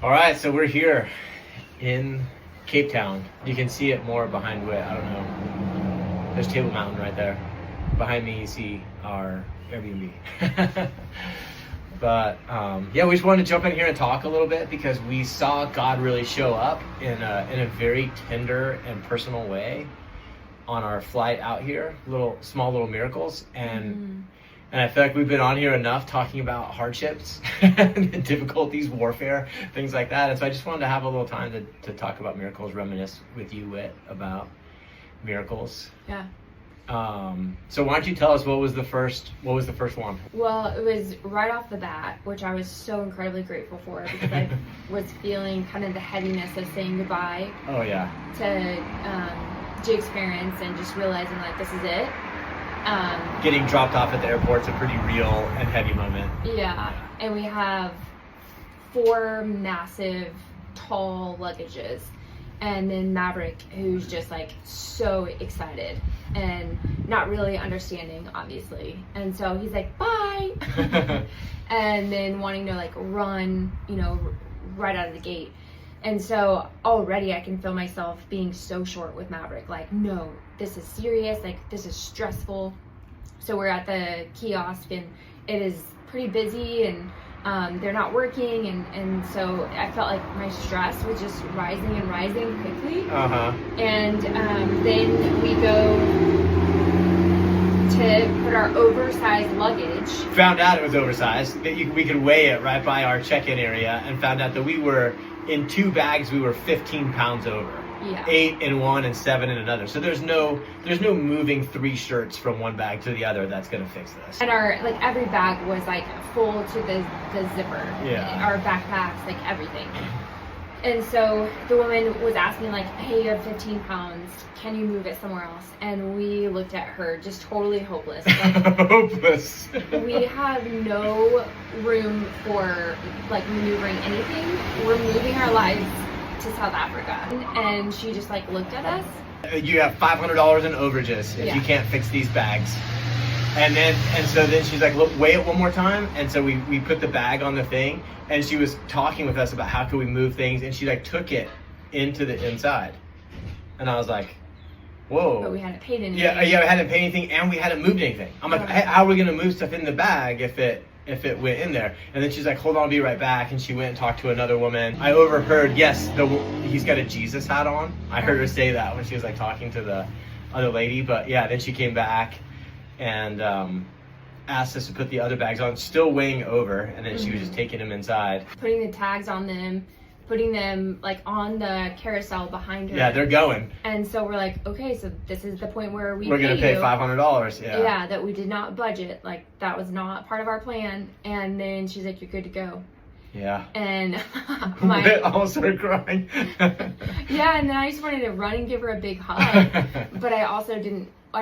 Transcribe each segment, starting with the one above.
All right, so we're here in Cape Town. You can see it more behind Whit. I don't know. There's Table Mountain right there. Behind me, you see our Airbnb. But yeah, we just wanted to jump in here and talk a little bit because we saw God really show up in a very tender and personal way on our flight out here. Small little miracles, and I feel like we've been on here enough talking about hardships, difficulties, warfare, things like that. And so I just wanted to have a little time to talk about miracles, reminisce with you, Whit, about miracles. Yeah. So why don't you tell us what was the first one? Well, it was right off the bat, which I was so incredibly grateful for because I was feeling kind of the heaviness of saying goodbye. Oh yeah. To experience and just realizing like this is it. Getting dropped off at the airport's a pretty real and heavy moment. Yeah, and we have 4 massive, tall luggages. And then Maverick, who's just like so excited and not really understanding, obviously. And so he's like, bye. And then wanting to like run, right out of the gate. And so already I can feel myself being so short with Maverick. Like, no, this is serious. Like, this is stressful. So we're at the kiosk and it is pretty busy and they're not working, and so I felt like my stress was just rising and rising quickly. And then we go to put our oversized luggage. Found out it was oversized. That we could weigh it right by our check-in area, and found out that we were in 2 bags. We were 15 pounds over. Yeah. 8 in one and 7 in another. So there's no moving 3 shirts from one bag to the other that's gonna fix this. And our every bag was like full to the zipper. Yeah. Our backpacks, like everything. And so the woman was asking like, hey, you have 15 pounds. Can you move it somewhere else? And we looked at her just totally hopeless. Like, hopeless. We have no room for like maneuvering anything. We're moving our lives to South Africa, and she just like looked at us. You have $500 in overages if you can't fix these bags. And so then she's like, look, weigh it one more time. And so we put the bag on the thing, and she was talking with us about how could we move things, and she like took it into the inside. And I was like, whoa. But we hadn't paid anything. Yeah, we hadn't paid anything, and we hadn't moved anything. I'm like, how are we gonna move stuff in the bag if it went in there? And then she's like, hold on, I'll be right back. And she went and talked to another woman. I overheard, yes, he's got a Jesus hat on. I heard her say that when she was like talking to the other lady. But yeah, then she came back and asked us to put the other bags on, still weighing over. And then she was just taking them inside. Putting the tags on them, putting them like on the carousel behind her. Yeah, they're going. And so we're like, okay, so this is the point where we're gonna pay $500. Yeah, that we did not budget. Like that was not part of our plan. And then she's like, you're good to go. Yeah. And I almost started crying. Yeah, and then I just wanted to run and give her a big hug. But I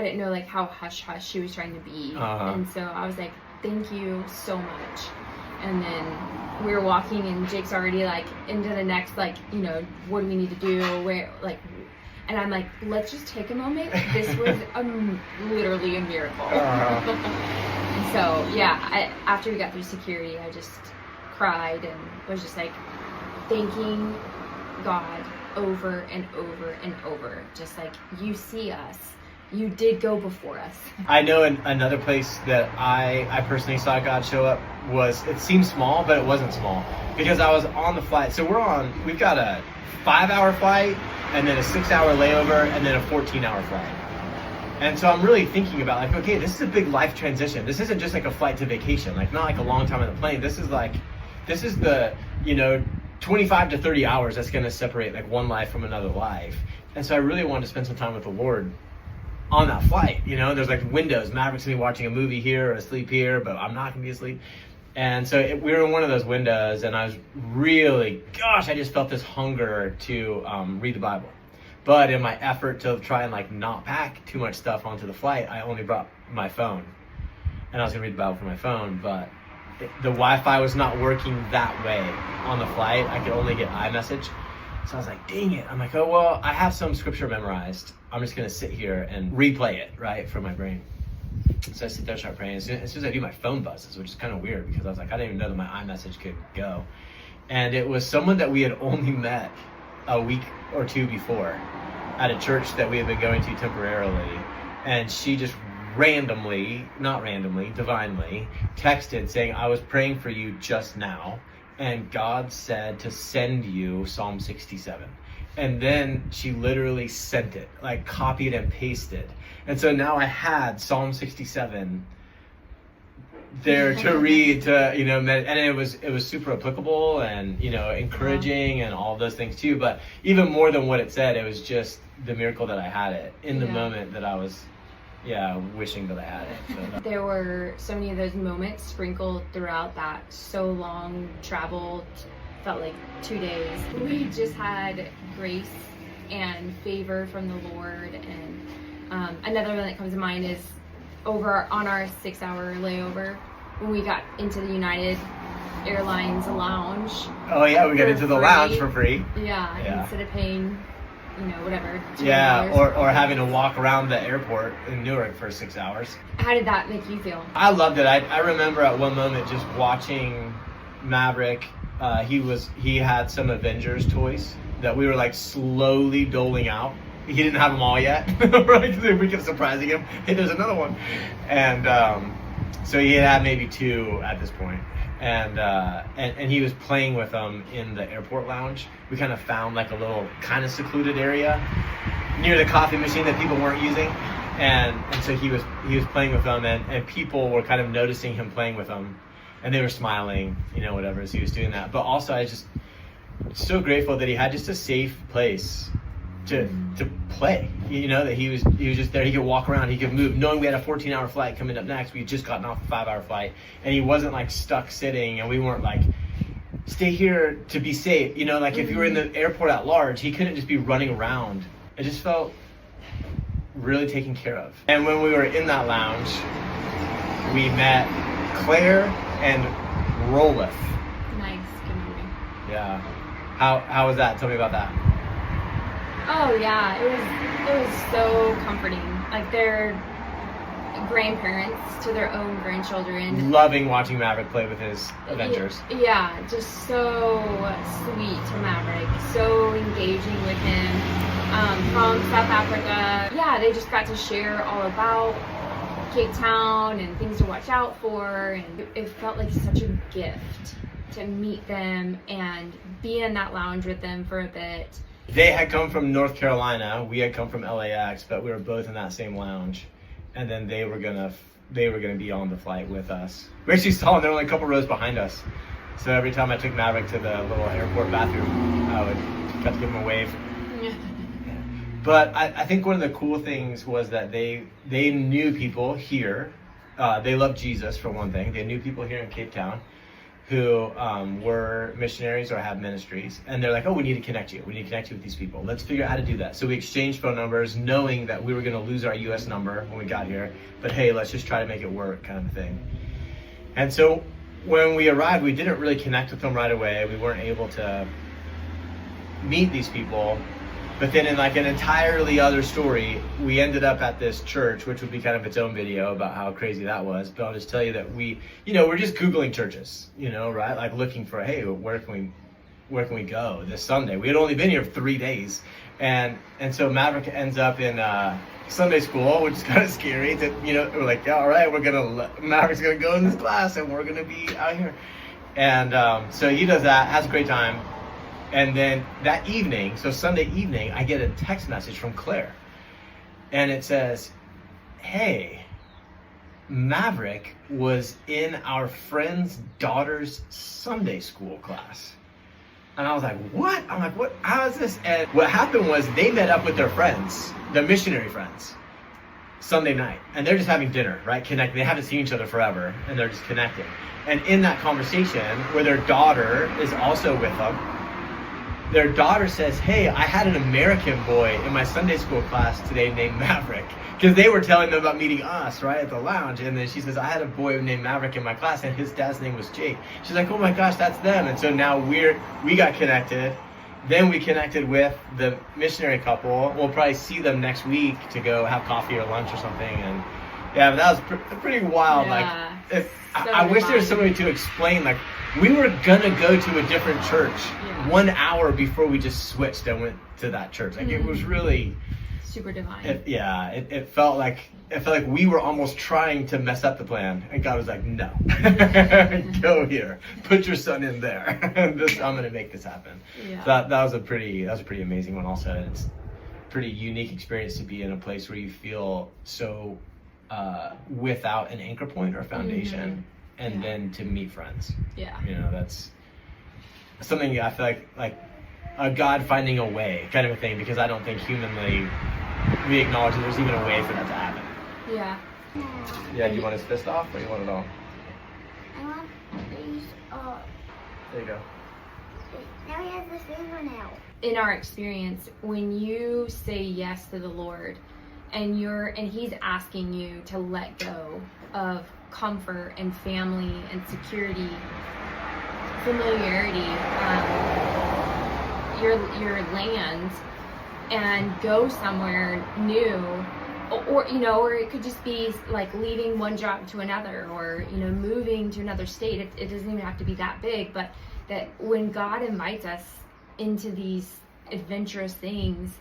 didn't know like how hush she was trying to be. And so I was like, thank you so much. And then we were walking, and Jake's already like into the next, like, what do we need to do? Where, like, and I'm like, let's just take a moment. This was literally a miracle. And so, yeah, after we got through security, I just cried and was just like thanking God over and over and over. Just like, you see us. You did go before us. I know another place that I personally saw God show up it seemed small, but it wasn't small, because I was on the flight. So we've got a 5-hour flight, and then a 6-hour layover, and then a 14-hour flight. And so I'm really thinking about like, okay, this is a big life transition. This isn't just like a flight to vacation, like not like a long time on the plane. This is the 25 to 30 hours that's gonna separate like one life from another life. And so I really wanted to spend some time with the Lord on that flight. There's like windows. Maverick's gonna be watching a movie here or asleep here, but I'm not gonna be asleep. And so we were in one of those windows, and I was really, I just felt this hunger to read the Bible. But in my effort to try and like not pack too much stuff onto the flight, I only brought my phone, and I was gonna read the Bible from my phone, but the Wi-Fi was not working that way on the flight. I could only get iMessage. So I was like, dang it. I'm like, oh, well, I have some scripture memorized. I'm just going to sit here and replay it, right, from my brain. So I sit there and start praying. As soon as I do, my phone buzzes, which is kind of weird because I was like, I didn't even know that my iMessage could go. And it was someone that we had only met a week or two before at a church that we had been going to temporarily. And she just divinely texted saying, I was praying for you just now, and God said to send you Psalm 67. And then she literally sent it, like copied and pasted. And so now I had Psalm 67 there to read, to, you know, and it was super applicable and, you know, encouraging and all those things too. But even more than what it said, it was just the miracle that I had it in the moment that I was wishing that I had it. So there were so many of those moments sprinkled throughout that so long traveled, felt like 2 days. We just had grace and favor from the Lord. And another one that comes to mind is over on our 6-hour layover when we got into the United Airlines lounge. Oh yeah, we got into the lounge for free. Yeah, instead of paying, you know, whatever. Or having to walk around the airport in Newark for 6 hours. How did that make you feel? I loved it. I remember at one moment just watching Maverick. He had some Avengers toys that we were like slowly doling out. He didn't have them all yet, right? We kept surprising him. Hey, there's another one. And so he had maybe 2 at this point. And he was playing with them in the airport lounge. We kind of found like a little kind of secluded area near the coffee machine that people weren't using. And so he was playing with them, and people were kind of noticing him playing with them. And they were smiling, you know, whatever, as he was doing that. But also, I was just so grateful that he had just a safe place to play. You know, that he was just there. He could walk around, he could move, knowing we had a 14-hour flight coming up next. We had just gotten off a 5-hour flight, and he wasn't like stuck sitting, and we weren't like, stay here to be safe. You know, like if you were in the airport at large, he couldn't just be running around. It just felt really taken care of. And when we were in that lounge, we met Claire and Rolith. Nice, good movie. Yeah. How was that? Tell me about that. Oh yeah, it was so comforting. Like they're grandparents to their own grandchildren. Loving watching Maverick play with his Avengers. Yeah, just so sweet to Maverick, so engaging with him. From South Africa. Yeah, they just got to share all about Cape Town and things to watch out for, and it felt like such a gift to meet them and be in that lounge with them for a bit. They had come from North Carolina, we had come from LAX, but we were both in that same lounge, and then they were gonna be on the flight with us. We actually saw them, they're only a couple rows behind us, so every time I took Maverick to the little airport bathroom, I would have to give him a wave. But I think one of the cool things was that they knew people here. They loved Jesus, for one thing. They knew people here in Cape Town who were missionaries or have ministries. And they're like, oh, we need to connect you. We need to connect you with these people. Let's figure out how to do that. So we exchanged phone numbers, knowing that we were going to lose our U.S. number when we got here. But hey, let's just try to make it work, kind of thing. And so when we arrived, we didn't really connect with them right away. We weren't able to meet these people. But then in like an entirely other story, we ended up at this church, which would be kind of its own video about how crazy that was. But I'll just tell you that we're just Googling churches, you know, right? Like looking for, hey, where can we go this Sunday? We had only been here 3 days. And so Maverick ends up in Sunday school, which is kind of scary. That, you know, we're like, yeah, all right, Maverick's going to go in this class and we're going to be out here. And so he does that, has a great time. And then that evening, so Sunday evening, I get a text message from Claire. And it says, hey, Maverick was in our friend's daughter's Sunday school class. And I was like, what? I'm like, what? How is this? And what happened was they met up with their friends, their missionary friends, Sunday night. And they're just having dinner, right? Connecting. They haven't seen each other forever, and they're just connecting. And in that conversation, where their daughter is also with them, their daughter says, hey, I had an American boy in my Sunday school class today named Maverick. Because they were telling them about meeting us, right, at the lounge. And then she says, I had a boy named Maverick in my class, and his dad's name was Jake. She's like, oh my gosh, that's them. And so now we got connected. Then we connected with the missionary couple. We'll probably see them next week to go have coffee or lunch or something. Yeah, but that was pretty wild. Yeah, Like, so I wish there was divine. somebody to explain. Like, we were gonna go to a different church Yeah. 1 hour before we just switched and went to that church. Like, it was really, Super divine. it felt like we were almost trying to mess up the plan, and God was like, "No, go here, put your son in there. I'm gonna make this happen." Yeah. So that was a pretty amazing one. Also, and it's a pretty unique experience to be in a place where you feel so without an anchor point or foundation, and then to meet friends. Yeah. You know, that's something I feel like a God finding a way kind of a thing, because I don't think humanly we acknowledge that there's even a way for that to happen. Yeah. Yeah, do you want his fist off or you want it all? I want these There you go. now he has the fingernail. In our experience, when you say yes to the Lord and he's asking you to let go of comfort and family and security, familiarity, your land, and go somewhere new, or or it could just be like leaving one job to another, or moving to another state. It doesn't even have to be that big, but that when God invites us into these adventurous things,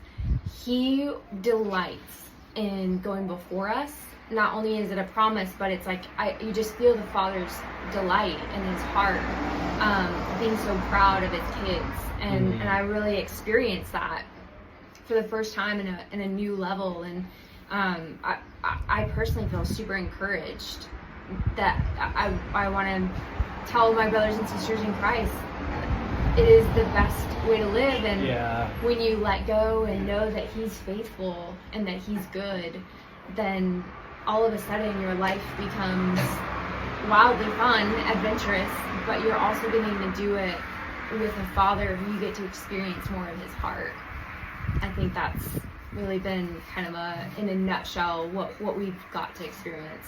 he delights in going before us. Not only is it a promise, but it's like you just feel the Father's delight in his heart, being so proud of his kids, and I really experienced that for the first time in a new level, and I personally feel super encouraged that I want to tell my brothers and sisters in Christ it is the best way to live, and when you let go and know that he's faithful and that he's good, then all of a sudden your life becomes wildly fun, adventurous, but you're also getting to do it with a Father who you get to experience more of his heart. I think that's really been kind of in a nutshell what we've got to experience.